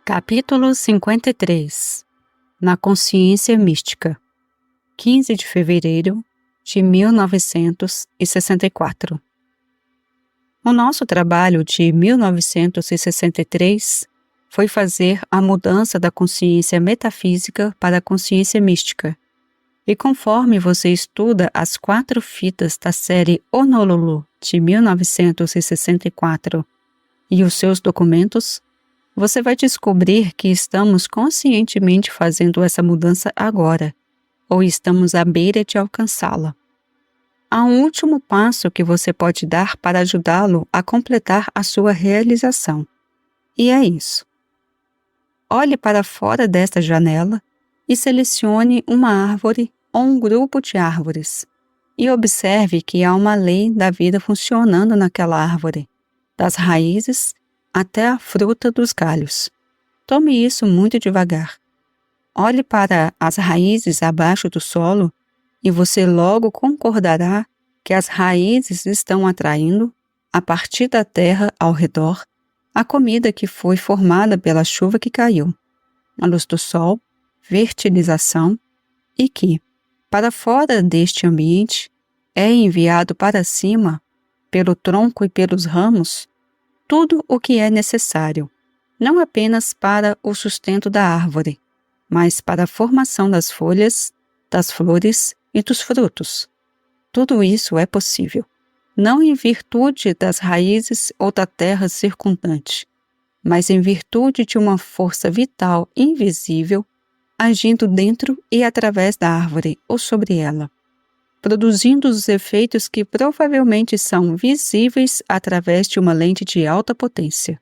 Capítulo 53. Na consciência mística. 15 de fevereiro de 1964. O nosso trabalho de 1963 foi fazer a mudança da consciência metafísica para a consciência mística. E conforme você estuda as 4 fitas da série Honolulu de 1964 e os seus documentos, você vai descobrir que estamos conscientemente fazendo essa mudança agora, ou estamos à beira de alcançá-la. Há um último passo que você pode dar para ajudá-lo a completar a sua realização. E é isso. Olhe para fora desta janela e selecione uma árvore ou um grupo de árvores. E observe que há uma lei da vida funcionando naquela árvore, das raízes até a fruta dos galhos. Tome isso muito devagar. Olhe para as raízes abaixo do solo e você logo concordará que as raízes estão atraindo, a partir da terra ao redor, a comida que foi formada pela chuva que caiu, a luz do sol, fertilização e que, para fora deste ambiente, é enviado para cima, pelo tronco e pelos ramos, tudo o que é necessário, não apenas para o sustento da árvore, mas para a formação das folhas, das flores e dos frutos. Tudo isso é possível, não em virtude das raízes ou da terra circundante, mas em virtude de uma força vital invisível agindo dentro e através da árvore ou sobre ela, produzindo os efeitos que provavelmente são visíveis através de uma lente de alta potência.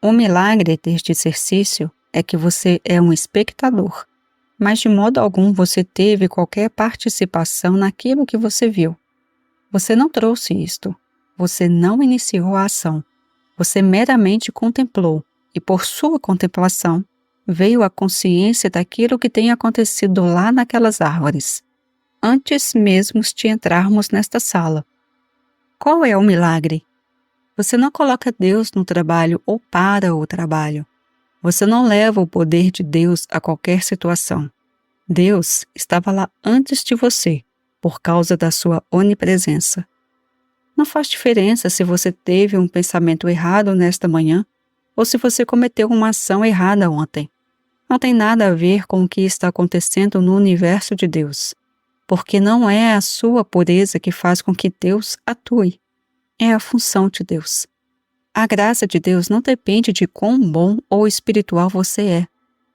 O milagre deste exercício é que você é um espectador, mas de modo algum você teve qualquer participação naquilo que você viu. Você não trouxe isto, você não iniciou a ação, você meramente contemplou e por sua contemplação veio a consciência daquilo que tem acontecido lá naquelas árvores, antes mesmo de entrarmos nesta sala. Qual é o milagre? Você não coloca Deus no trabalho ou para o trabalho. Você não leva o poder de Deus a qualquer situação. Deus estava lá antes de você, por causa da sua onipresença. Não faz diferença se você teve um pensamento errado nesta manhã ou se você cometeu uma ação errada ontem. Não tem nada a ver com o que está acontecendo no universo de Deus, porque não é a sua pureza que faz com que Deus atue. É a função de Deus. A graça de Deus não depende de quão bom ou espiritual você é.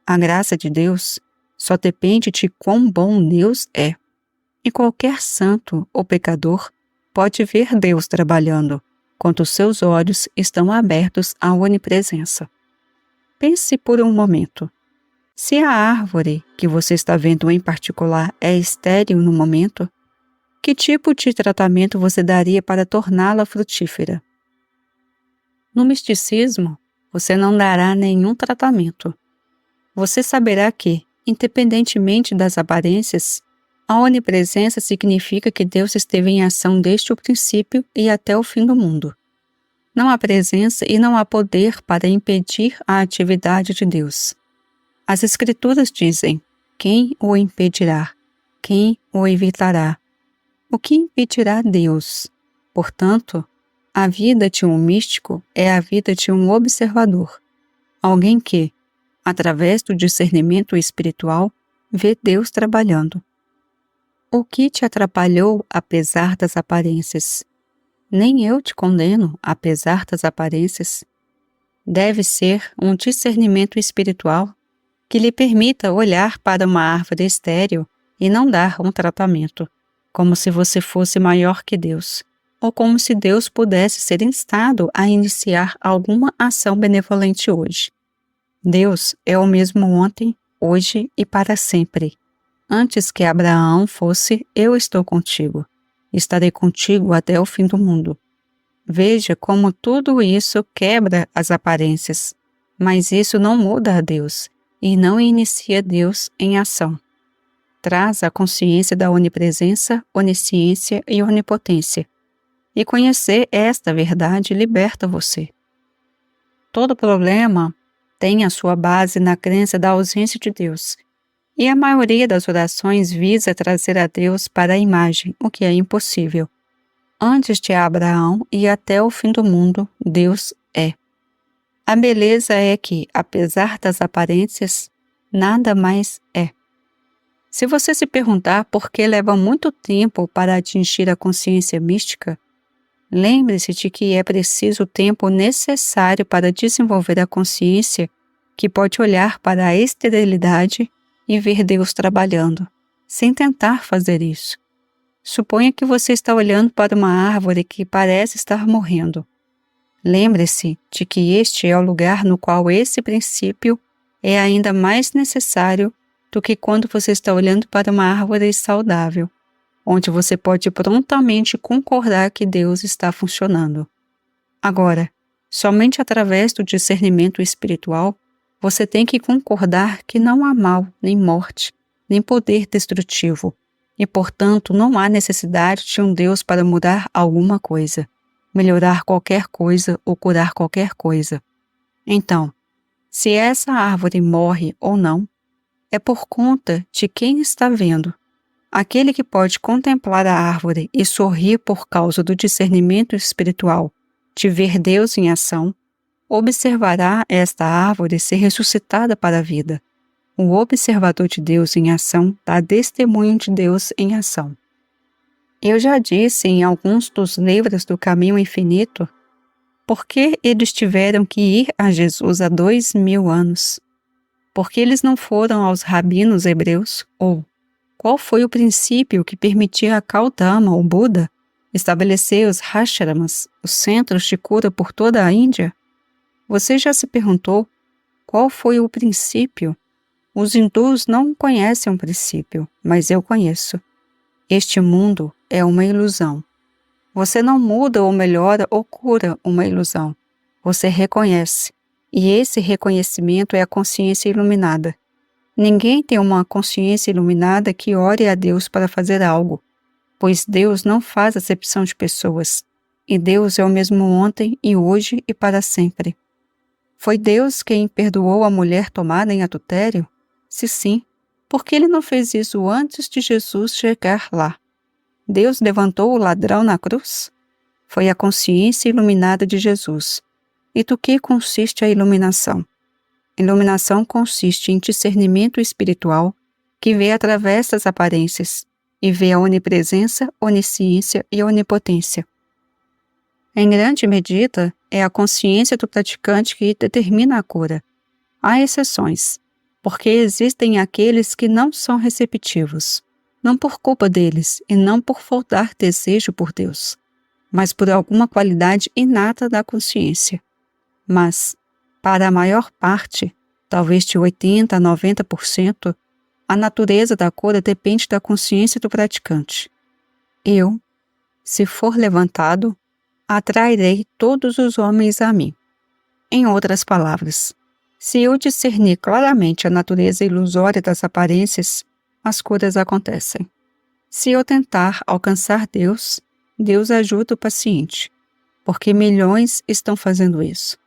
A graça de Deus só depende de quão bom Deus é. E qualquer santo ou pecador pode ver Deus trabalhando, quando os seus olhos estão abertos à onipresença. Pense por um momento. Se a árvore que você está vendo em particular é estéril no momento, que tipo de tratamento você daria para torná-la frutífera? No misticismo, você não dará nenhum tratamento. Você saberá que, independentemente das aparências, a onipresença significa que Deus esteve em ação desde o princípio e até o fim do mundo. Não há presença e não há poder para impedir a atividade de Deus. As Escrituras dizem: quem o impedirá? Quem o evitará? O que impedirá Deus? Portanto, a vida de um místico é a vida de um observador, alguém que, através do discernimento espiritual, vê Deus trabalhando. O que te atrapalhou apesar das aparências? Nem eu te condeno apesar das aparências. Deve ser um discernimento espiritual que lhe permita olhar para uma árvore estéril e não dar um tratamento, como se você fosse maior que Deus, ou como se Deus pudesse ser instado a iniciar alguma ação benevolente hoje. Deus é o mesmo ontem, hoje e para sempre. Antes que Abraão fosse, eu estou contigo. Estarei contigo até o fim do mundo. Veja como tudo isso quebra as aparências, mas isso não muda a Deus e não inicia Deus em ação. Traz a consciência da onipresença, onisciência e onipotência. E conhecer esta verdade liberta você. todo problema tem a sua base na crença da ausência de Deus. E a maioria das orações visa trazer a Deus para a imagem, o que é impossível. Antes de Abraão e até o fim do mundo, Deus é. A beleza é que, apesar das aparências, nada mais é. Se você se perguntar por que leva muito tempo para atingir a consciência mística, lembre-se de que é preciso o tempo necessário para desenvolver a consciência que pode olhar para a esterilidade e ver Deus trabalhando, sem tentar fazer isso. Suponha que você está olhando para uma árvore que parece estar morrendo. Lembre-se de que este é o lugar no qual esse princípio é ainda mais necessário do que quando você está olhando para uma árvore saudável, onde você pode prontamente concordar que Deus está funcionando. Agora, somente através do discernimento espiritual, você tem que concordar que não há mal, nem morte, nem poder destrutivo, e, portanto, não há necessidade de um Deus para mudar alguma coisa, melhorar qualquer coisa ou curar qualquer coisa. Então, se essa árvore morre ou não, é por conta de quem está vendo. Aquele que pode contemplar a árvore e sorrir por causa do discernimento espiritual de ver Deus em ação, observará esta árvore ser ressuscitada para a vida. O observador de Deus em ação dá testemunho de Deus em ação. Eu já disse em alguns dos livros do Caminho Infinito por que eles tiveram que ir a Jesus há 2000 anos. Por que eles não foram aos rabinos hebreus? Ou qual foi o princípio que permitia a Gautama, o Buda, estabelecer os ashramas, os centros de cura por toda a Índia? Você já se perguntou qual foi o princípio? Os hindus não conhecem um princípio, mas eu conheço. Este mundo é uma ilusão. Você não muda ou melhora ou cura uma ilusão. Você reconhece. E esse reconhecimento é a consciência iluminada. Ninguém tem uma consciência iluminada que ore a Deus para fazer algo, pois Deus não faz acepção de pessoas. E Deus é o mesmo ontem e hoje e para sempre. Foi Deus quem perdoou a mulher tomada em adultério? Se sim, por que ele não fez isso antes de Jesus chegar lá? Deus levantou o ladrão na cruz? Foi a consciência iluminada de Jesus. E do que consiste a iluminação? Iluminação consiste em discernimento espiritual que vê através das aparências e vê a onipresença, onisciência e onipotência. Em grande medida, é a consciência do praticante que determina a cura. Há exceções, porque existem aqueles que não são receptivos, não por culpa deles e não por faltar desejo por Deus, mas por alguma qualidade inata da consciência. Mas, para a maior parte, talvez de 80% a 90%, a natureza da cura depende da consciência do praticante. Eu, se for levantado, atrairei todos os homens a mim. Em outras palavras, se eu discernir claramente a natureza ilusória das aparências, as curas acontecem. Se eu tentar alcançar Deus, Deus ajuda o paciente, porque milhões estão fazendo isso.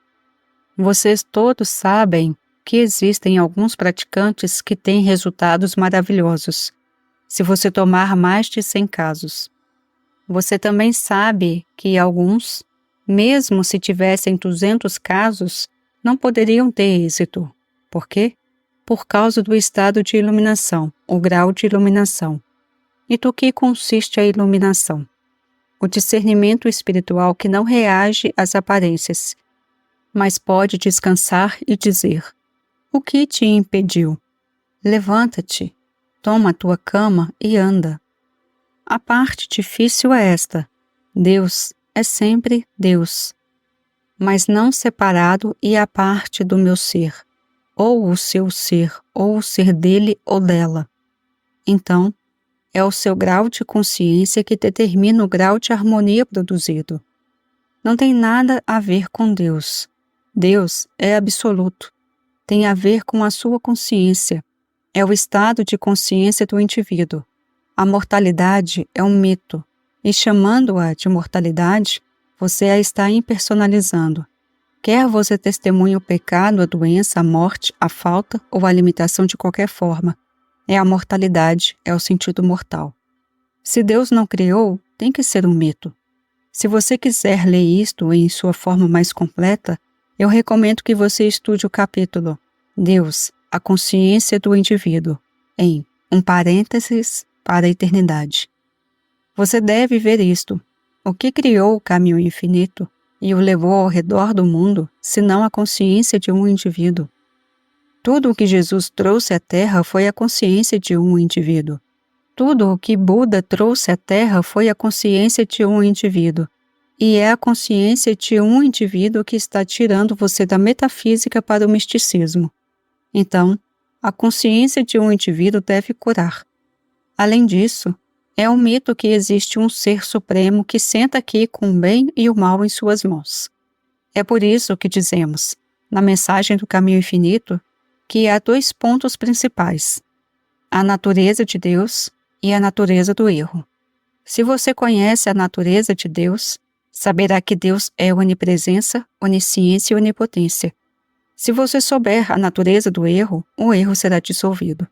Vocês todos sabem que existem alguns praticantes que têm resultados maravilhosos, se você tomar mais de 100 casos. Você também sabe que alguns, mesmo se tivessem 200 casos, não poderiam ter êxito. Por quê? Por causa do estado de iluminação, o grau de iluminação. E do que consiste a iluminação? O discernimento espiritual que não reage às aparências, mas pode descansar e dizer: o que te impediu? Levanta-te, toma a tua cama e anda. A parte difícil é esta: Deus é sempre Deus, mas não separado e a parte do meu ser, ou o seu ser, ou o ser dele ou dela. Então, é o seu grau de consciência que determina o grau de harmonia produzido. Não tem nada a ver com Deus. Deus é absoluto. Tem a ver com a sua consciência. É o estado de consciência do indivíduo. A mortalidade é um mito, e chamando-a de mortalidade, você a está impersonalizando. Quer você testemunhe o pecado, a doença, a morte, a falta ou a limitação de qualquer forma, é a mortalidade, é o sentido mortal. Se Deus não criou, tem que ser um mito. Se você quiser ler isto em sua forma mais completa, eu recomendo que você estude o capítulo Deus, a consciência do indivíduo, em um parênteses para a eternidade. Você deve ver isto. O que criou o caminho infinito e o levou ao redor do mundo, senão a consciência de um indivíduo? Tudo o que Jesus trouxe à Terra foi a consciência de um indivíduo. Tudo o que Buda trouxe à Terra foi a consciência de um indivíduo. E é a consciência de um indivíduo que está tirando você da metafísica para o misticismo. Então, a consciência de um indivíduo deve curar. Além disso, é um mito que existe um ser supremo que senta aqui com o bem e o mal em suas mãos. É por isso que dizemos, na mensagem do caminho infinito, que há dois pontos principais: a natureza de Deus e a natureza do erro. Se você conhece a natureza de Deus, saberá que Deus é onipresença, onisciência e onipotência. Se você souber a natureza do erro, o erro será dissolvido.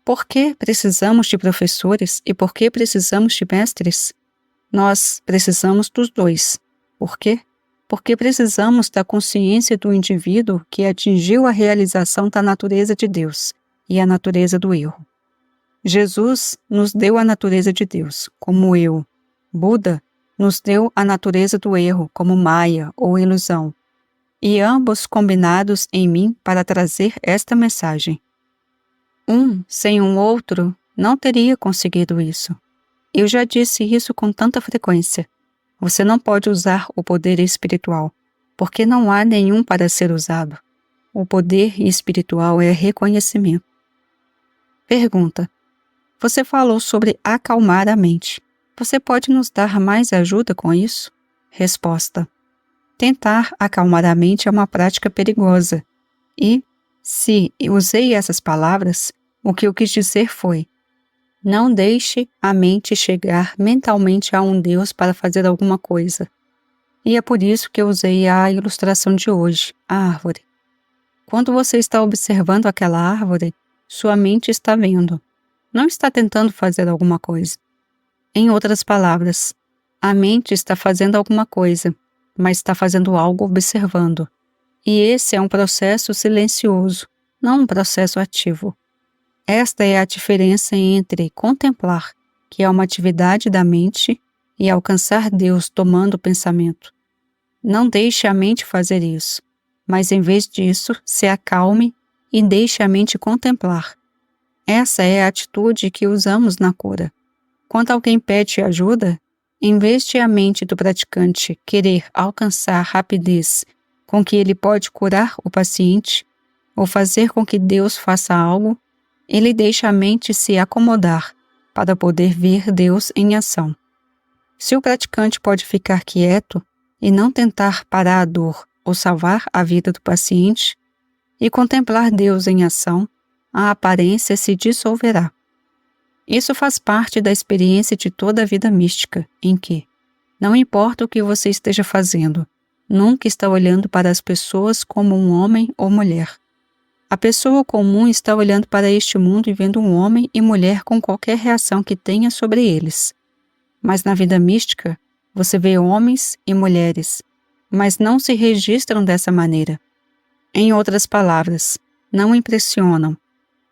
Por que precisamos de professores e por que precisamos de mestres? Nós precisamos dos dois. Por quê? Porque precisamos da consciência do indivíduo que atingiu a realização da natureza de Deus e a natureza do erro. Jesus nos deu a natureza de Deus, como eu. Buda nos deu a natureza do erro, como Maya ou ilusão. E ambos combinados em mim para trazer esta mensagem. Um sem um outro não teria conseguido isso. Eu já disse isso com tanta frequência. Você não pode usar o poder espiritual, porque não há nenhum para ser usado. O poder espiritual é reconhecimento. Pergunta: você falou sobre acalmar a mente. Você pode nos dar mais ajuda com isso? Resposta: tentar acalmar a mente é uma prática perigosa. E, se usei essas palavras, o que eu quis dizer foi: não deixe a mente chegar mentalmente a um Deus para fazer alguma coisa. E é por isso que eu usei a ilustração de hoje, a árvore. Quando você está observando aquela árvore, sua mente está vendo. Não está tentando fazer alguma coisa. Em outras palavras, a mente está fazendo alguma coisa, mas está fazendo algo observando. E esse é um processo silencioso, não um processo ativo. Esta é a diferença entre contemplar, que é uma atividade da mente, e alcançar Deus tomando o pensamento. Não deixe a mente fazer isso, mas em vez disso, se acalme e deixe a mente contemplar. Essa é a atitude que usamos na cura. Quando alguém pede ajuda, em vez de a mente do praticante querer alcançar rapidez com que ele pode curar o paciente ou fazer com que Deus faça algo, ele deixa a mente se acomodar para poder ver Deus em ação. Se o praticante pode ficar quieto e não tentar parar a dor ou salvar a vida do paciente e contemplar Deus em ação, a aparência se dissolverá. Isso faz parte da experiência de toda a vida mística, em que, não importa o que você esteja fazendo, nunca está olhando para as pessoas como um homem ou mulher. A pessoa comum está olhando para este mundo e vendo um homem e mulher com qualquer reação que tenha sobre eles. Mas na vida mística, você vê homens e mulheres, mas não se registram dessa maneira. Em outras palavras, não impressionam.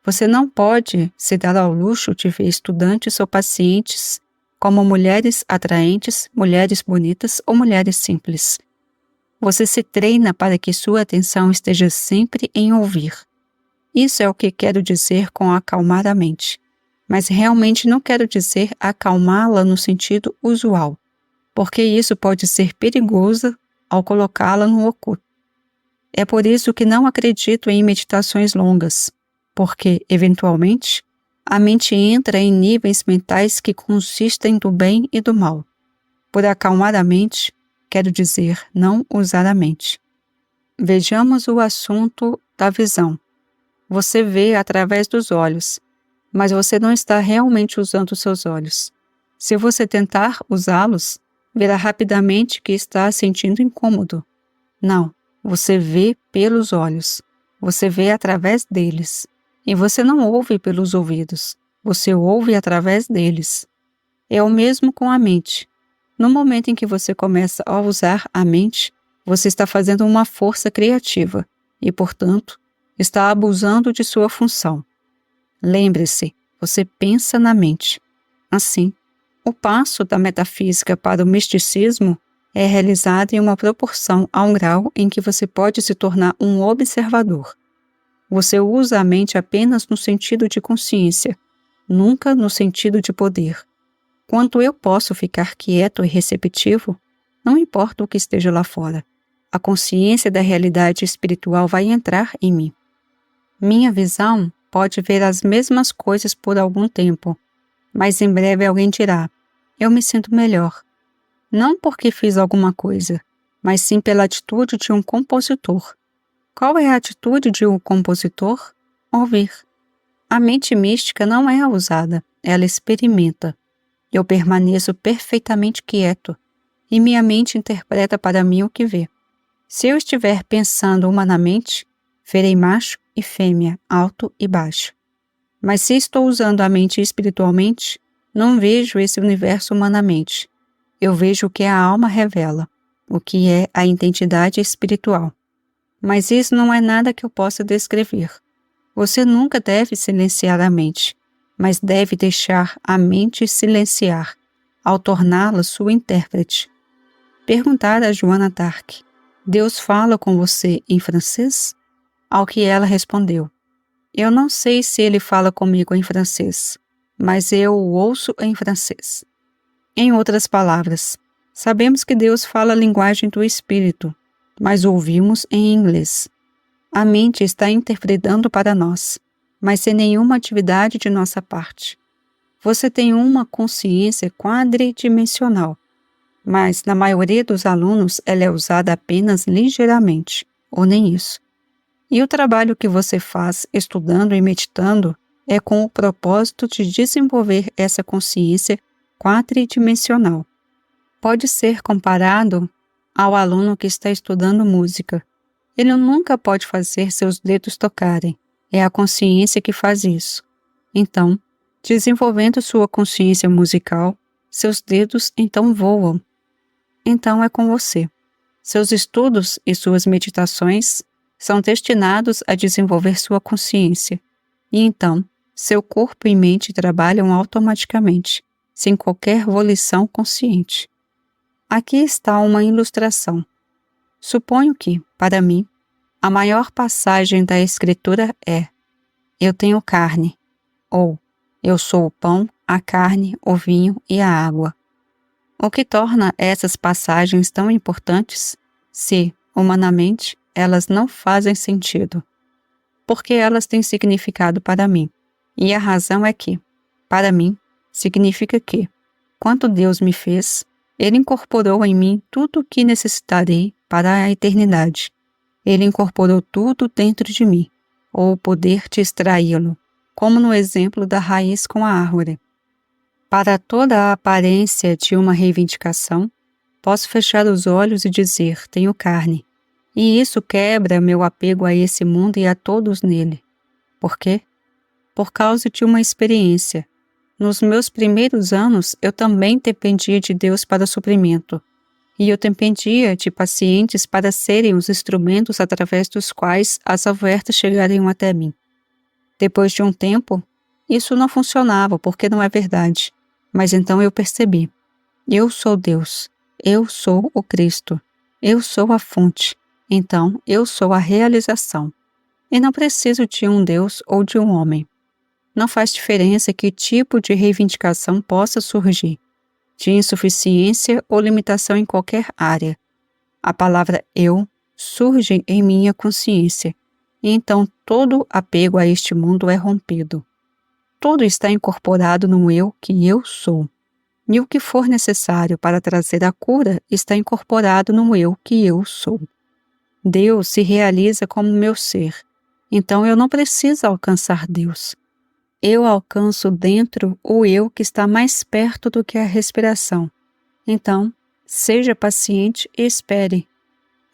Você não pode se dar ao luxo de ver estudantes ou pacientes como mulheres atraentes, mulheres bonitas ou mulheres simples. Você se treina para que sua atenção esteja sempre em ouvir. Isso é o que quero dizer com acalmar a mente. Mas realmente não quero dizer acalmá-la no sentido usual, porque isso pode ser perigoso ao colocá-la no oculto. É por isso que não acredito em meditações longas, porque, eventualmente, a mente entra em níveis mentais que consistem do bem e do mal. Por acalmar a mente, quero dizer não usar a mente. Vejamos o assunto da visão. Você vê através dos olhos, mas você não está realmente usando os seus olhos. Se você tentar usá-los, verá rapidamente que está sentindo incômodo. Não, você vê pelos olhos, você vê através deles. E você não ouve pelos ouvidos, você ouve através deles. É o mesmo com a mente. No momento em que você começa a usar a mente, você está fazendo uma força criativa e, portanto, está abusando de sua função. Lembre-se, você pensa na mente. Assim, o passo da metafísica para o misticismo é realizado em uma proporção a um grau em que você pode se tornar um observador. Você usa a mente apenas no sentido de consciência, nunca no sentido de poder. Quanto eu posso ficar quieto e receptivo, não importa o que esteja lá fora. A consciência da realidade espiritual vai entrar em mim. Minha visão pode ver as mesmas coisas por algum tempo, mas em breve alguém dirá: eu me sinto melhor. Não porque fiz alguma coisa, mas sim pela atitude de um compositor. Qual é a atitude de um compositor? Ouvir. A mente mística não é usada, ela experimenta. Eu permaneço perfeitamente quieto, e minha mente interpreta para mim o que vê. Se eu estiver pensando humanamente, verei macho e fêmea, alto e baixo. Mas se estou usando a mente espiritualmente, não vejo esse universo humanamente. Eu vejo o que a alma revela, o que é a identidade espiritual. Mas isso não é nada que eu possa descrever. Você nunca deve silenciar a mente, mas deve deixar a mente silenciar, ao torná-la sua intérprete. Perguntar a Joana d'Arc: Deus fala com você em francês? Ao que ela respondeu: eu não sei se ele fala comigo em francês, mas eu o ouço em francês. Em outras palavras, sabemos que Deus fala a linguagem do espírito, mas ouvimos em inglês. A mente está interpretando para nós, mas sem nenhuma atividade de nossa parte. Você tem uma consciência quadridimensional, mas na maioria dos alunos ela é usada apenas ligeiramente, ou nem isso. E o trabalho que você faz estudando e meditando é com o propósito de desenvolver essa consciência quadridimensional. Pode ser comparado ao aluno que está estudando música. Ele nunca pode fazer seus dedos tocarem. É a consciência que faz isso. Então, desenvolvendo sua consciência musical, seus dedos então voam. Então é com você. Seus estudos e suas meditações são destinados a desenvolver sua consciência. E então, seu corpo e mente trabalham automaticamente, sem qualquer volição consciente. Aqui está uma ilustração. Suponho que, para mim, a maior passagem da Escritura é: eu tenho carne, ou eu sou o pão, a carne, o vinho e a água. O que torna essas passagens tão importantes, se, humanamente, elas não fazem sentido? Porque elas têm significado para mim. E a razão é que, para mim, significa que, quando Deus me fez, Ele incorporou em mim tudo o que necessitarei para a eternidade. Ele incorporou tudo dentro de mim, ou o poder de extraí-lo, como no exemplo da raiz com a árvore. Para toda a aparência de uma reivindicação, posso fechar os olhos e dizer: tenho carne. E isso quebra meu apego a esse mundo e a todos nele. Por quê? Por causa de uma experiência. Nos meus primeiros anos, eu também dependia de Deus para o suprimento. E eu dependia de pacientes para serem os instrumentos através dos quais as ofertas chegariam até mim. Depois de um tempo, isso não funcionava porque não é verdade. Mas então eu percebi: eu sou Deus, eu sou o Cristo, eu sou a fonte, então eu sou a realização. E não preciso de um Deus ou de um homem. Não faz diferença que tipo de reivindicação possa surgir, de insuficiência ou limitação em qualquer área. A palavra eu surge em minha consciência, e então todo apego a este mundo é rompido. Tudo está incorporado no eu que eu sou. E o que for necessário para trazer a cura está incorporado no eu que eu sou. Deus se realiza como meu ser, então eu não preciso alcançar Deus. Eu alcanço dentro o eu que está mais perto do que a respiração. Então, seja paciente e espere.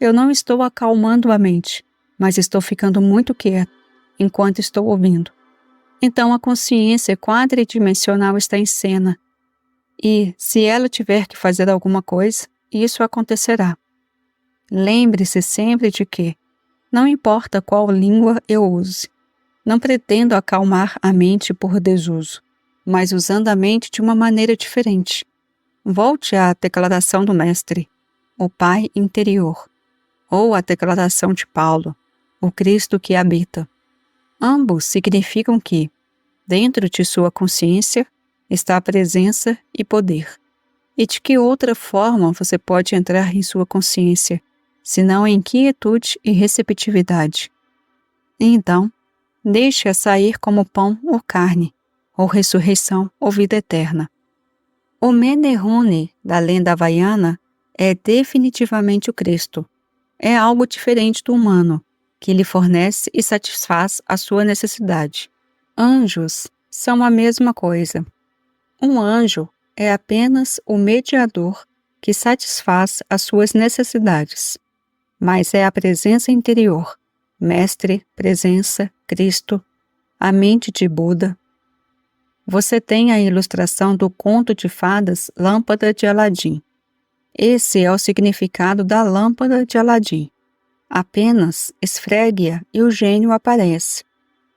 Eu não estou acalmando a mente, mas estou ficando muito quieto enquanto estou ouvindo. Então a consciência quadridimensional está em cena. E, se ela tiver que fazer alguma coisa, isso acontecerá. Lembre-se sempre de que, não importa qual língua eu use, não pretendo acalmar a mente por desuso, mas usando a mente de uma maneira diferente. Volte à declaração do Mestre, o Pai interior, ou à declaração de Paulo, o Cristo que habita. Ambos significam que, dentro de sua consciência, está a presença e poder. E de que outra forma você pode entrar em sua consciência, senão em quietude e receptividade? E então, deixe-a sair como pão ou carne, ou ressurreição ou vida eterna. O Menehune da lenda havaiana é definitivamente o Cristo. É algo diferente do humano, que lhe fornece e satisfaz a sua necessidade. Anjos são a mesma coisa. Um anjo é apenas o mediador que satisfaz as suas necessidades, mas é a presença interior, Mestre, presença, Cristo, a mente de Buda. Você tem a ilustração do conto de fadas Lâmpada de Aladim. Esse é o significado da lâmpada de Aladim. Apenas esfregue-a e o gênio aparece.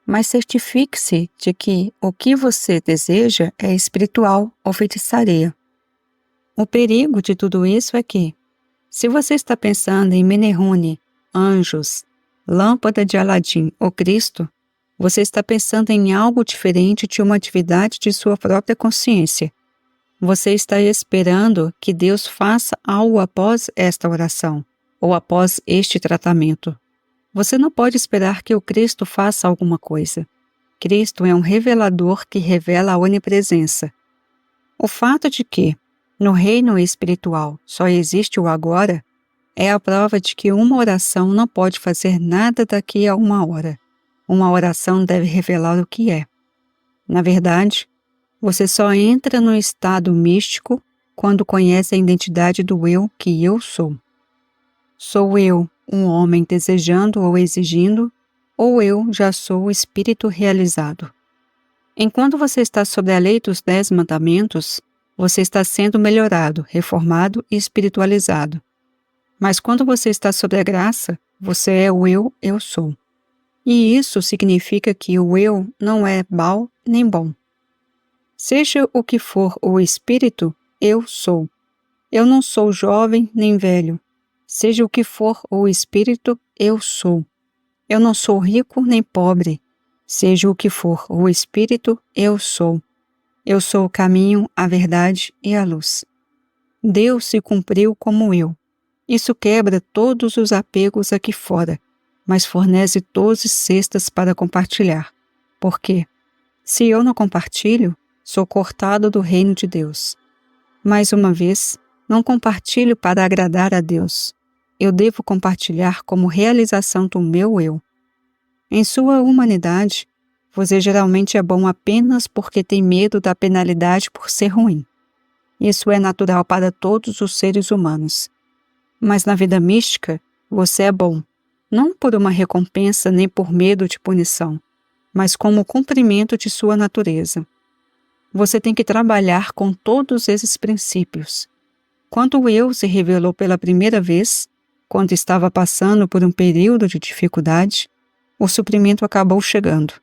Mas certifique-se de que o que você deseja é espiritual ou feitiçaria. O perigo de tudo isso é que, se você está pensando em Menehune, anjos, lâmpada de Aladim ou Cristo, você está pensando em algo diferente de uma atividade de sua própria consciência. Você está esperando que Deus faça algo após esta oração, ou após este tratamento. Você não pode esperar que o Cristo faça alguma coisa. Cristo é um revelador que revela a onipresença. O fato de que, no reino espiritual, só existe o agora, é a prova de que uma oração não pode fazer nada daqui a uma hora. Uma oração deve revelar o que é. Na verdade, você só entra no estado místico quando conhece a identidade do eu que eu sou. Sou eu, um homem desejando ou exigindo, ou eu já sou o espírito realizado. Enquanto você está sob a lei dos 10 mandamentos, você está sendo melhorado, reformado e espiritualizado. Mas quando você está sob a graça, você é o eu sou. E isso significa que o eu não é mal nem bom. Seja o que for o espírito, eu sou. Eu não sou jovem nem velho. Seja o que for o espírito, eu sou. Eu não sou rico nem pobre. Seja o que for o espírito, eu sou. Eu sou o caminho, a verdade e a luz. Deus se cumpriu como eu. Isso quebra todos os apegos aqui fora, mas fornece 12 cestas para compartilhar. Porque, se eu não compartilho, sou cortado do reino de Deus. Mais uma vez, não compartilho para agradar a Deus. Eu devo compartilhar como realização do meu eu. Em sua humanidade, você geralmente é bom apenas porque tem medo da penalidade por ser ruim. Isso é natural para todos os seres humanos. Mas na vida mística, você é bom, não por uma recompensa nem por medo de punição, mas como cumprimento de sua natureza. Você tem que trabalhar com todos esses princípios. Quando o eu se revelou pela primeira vez, quando estava passando por um período de dificuldade, o suprimento acabou chegando.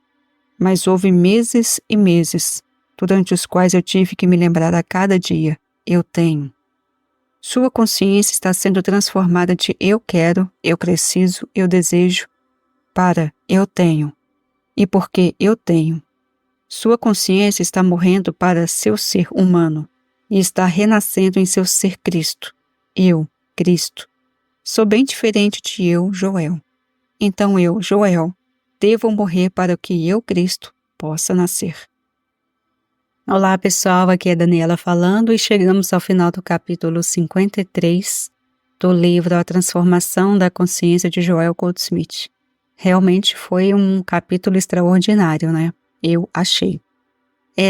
Mas houve meses e meses, durante os quais eu tive que me lembrar a cada dia, eu tenho. Sua consciência está sendo transformada de eu quero, eu preciso, eu desejo, para eu tenho. E porque eu tenho. Sua consciência está morrendo para seu ser humano e está renascendo em seu ser Cristo. Eu, Cristo. Sou bem diferente de eu, Joel. Então eu, Joel, devo morrer para que eu, Cristo, possa nascer. Olá pessoal, aqui é Daniela falando e chegamos ao final do capítulo 53 do livro A Transformação da Consciência de Joel Goldsmith. Realmente foi um capítulo extraordinário, né? Eu achei.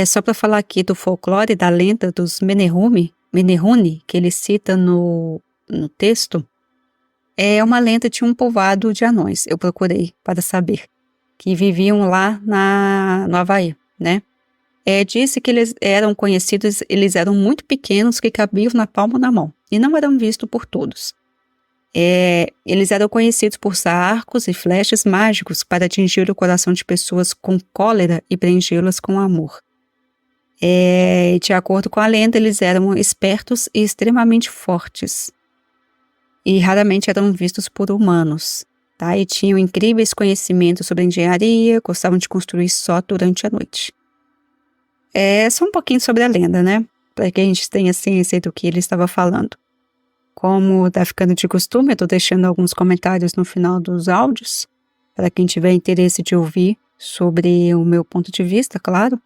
Só para falar aqui do folclore da lenda dos Menehune, que ele cita no texto, É uma lenda de um povoado de anões, eu procurei para saber, que viviam lá no Havaí, né? Disse que eles eram conhecidos, eles eram muito pequenos, que cabiam na palma da mão, e não eram vistos por todos. Eles eram conhecidos por usar arcos e flechas mágicos para atingir o coração de pessoas com cólera e prendê-las com amor. De acordo com a lenda, eles eram espertos e extremamente fortes, e raramente eram vistos por humanos, tá? E tinham incríveis conhecimentos sobre engenharia, gostavam de construir só durante a noite. Só um pouquinho sobre a lenda, né? Para que a gente tenha ciência do que ele estava falando. Como tá ficando de costume, eu tô deixando alguns comentários no final dos áudios, para quem tiver interesse de ouvir sobre o meu ponto de vista, claro.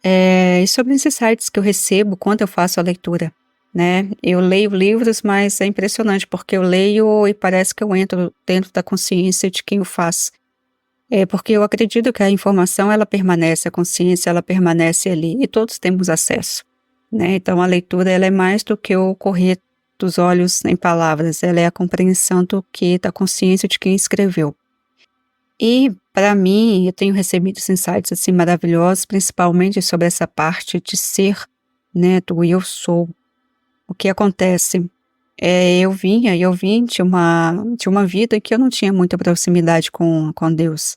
E sobre esses sites que eu recebo quando eu faço a leitura, né? Eu leio livros, mas é impressionante, porque eu leio e parece que eu entro dentro da consciência de quem o faz. Porque eu acredito que a informação, ela permanece, a consciência, ela permanece ali, e todos temos acesso, né? Então, a leitura, ela é mais do que o correr dos olhos em palavras, ela é a compreensão da consciência de quem escreveu. E, para mim, eu tenho recebido insights assim maravilhosos, principalmente sobre essa parte de ser, né, do eu sou. O que acontece? Eu vim de uma vida que eu não tinha muita proximidade com Deus.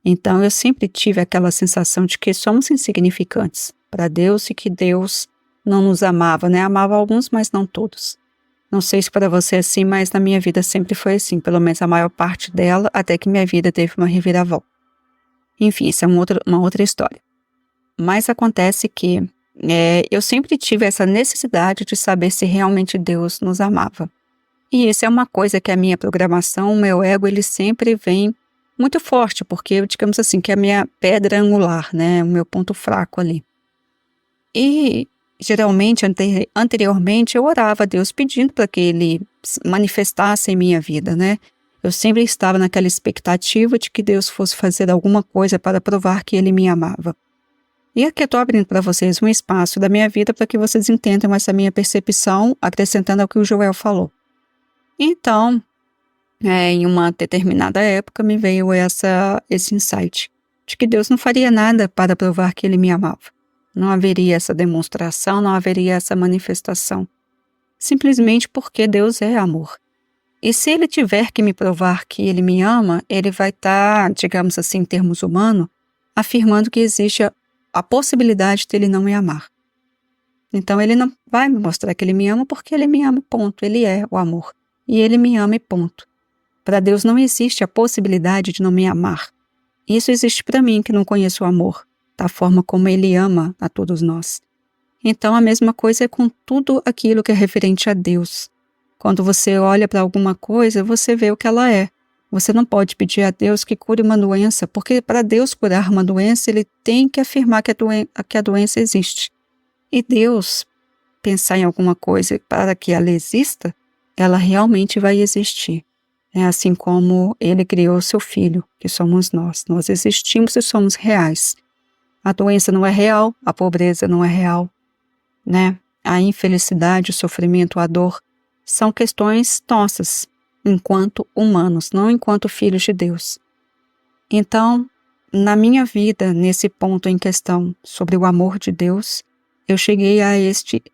Então, eu sempre tive aquela sensação de que somos insignificantes para Deus e que Deus não nos amava, né? Amava alguns, mas não todos. Não sei se para você é assim, mas na minha vida sempre foi assim, pelo menos a maior parte dela, até que minha vida teve uma reviravolta. Enfim, isso é uma outra história. Mas acontece que eu sempre tive essa necessidade de saber se realmente Deus nos amava. E isso é uma coisa que a minha programação, o meu ego, ele sempre vem muito forte, porque, digamos assim, que é a minha pedra angular, né, o meu ponto fraco ali. E geralmente, anteriormente, eu orava a Deus pedindo para que Ele manifestasse em minha vida, né? Eu sempre estava naquela expectativa de que Deus fosse fazer alguma coisa para provar que Ele me amava. E aqui eu estou abrindo para vocês um espaço da minha vida para que vocês entendam essa minha percepção, acrescentando ao que o Joel falou. Então, em uma determinada época, me veio esse insight de que Deus não faria nada para provar que Ele me amava. Não haveria essa demonstração, não haveria essa manifestação. Simplesmente porque Deus é amor. E se Ele tiver que me provar que Ele me ama, Ele vai estar, digamos assim, em termos humanos, afirmando que existe a possibilidade de Ele não me amar. Então Ele não vai me mostrar que Ele me ama porque Ele me ama, ponto. Ele é o amor. E Ele me ama e ponto. Para Deus não existe a possibilidade de não me amar. Isso existe para mim que não conheço o amor, da forma como Ele ama a todos nós. Então a mesma coisa é com tudo aquilo que é referente a Deus. Quando você olha para alguma coisa, você vê o que ela é. Você não pode pedir a Deus que cure uma doença, porque para Deus curar uma doença, Ele tem que afirmar que a doença existe. E Deus pensar em alguma coisa para que ela exista, ela realmente vai existir. É assim como Ele criou o seu Filho, que somos nós. Nós existimos e somos reais. A doença não é real, a pobreza não é real, né? A infelicidade, o sofrimento, a dor são questões nossas, enquanto humanos, não enquanto filhos de Deus. Então, na minha vida, nesse ponto em questão sobre o amor de Deus, eu cheguei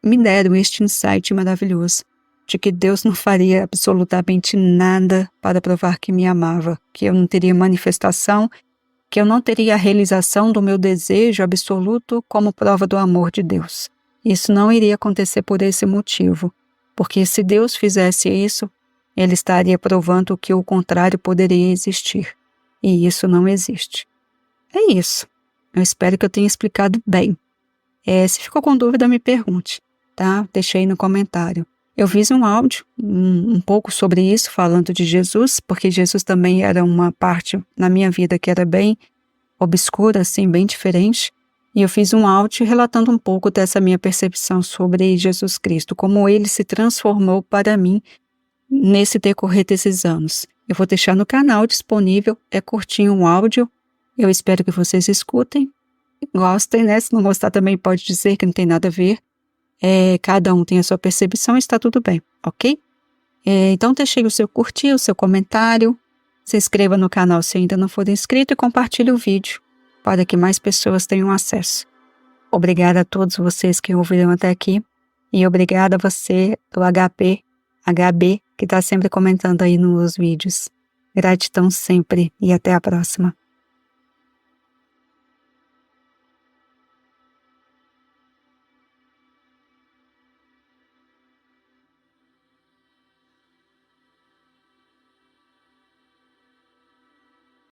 me deram este insight maravilhoso, de que Deus não faria absolutamente nada para provar que me amava, que eu não teria manifestação, que eu não teria a realização do meu desejo absoluto como prova do amor de Deus. Isso não iria acontecer por esse motivo, porque se Deus fizesse isso, Ele estaria provando que o contrário poderia existir, e isso não existe. É isso. Eu espero que eu tenha explicado bem. Se ficou com dúvida, me pergunte, tá? Deixei no comentário. Eu fiz um áudio um pouco sobre isso, falando de Jesus, porque Jesus também era uma parte na minha vida que era bem obscura, assim, bem diferente. E eu fiz um áudio relatando um pouco dessa minha percepção sobre Jesus Cristo, como Ele se transformou para mim nesse decorrer desses anos. Eu vou deixar no canal disponível, é curtinho um áudio. Eu espero que vocês escutem, gostem, né? Se não gostar também pode dizer que não tem nada a ver. Cada um tem a sua percepção e está tudo bem, ok? Então deixe o seu curtir, o seu comentário, se inscreva no canal se ainda não for inscrito e compartilhe o vídeo para que mais pessoas tenham acesso. Obrigada a todos vocês que ouviram até aqui e obrigada a você do HB, que está sempre comentando aí nos vídeos. Gratidão sempre e até a próxima.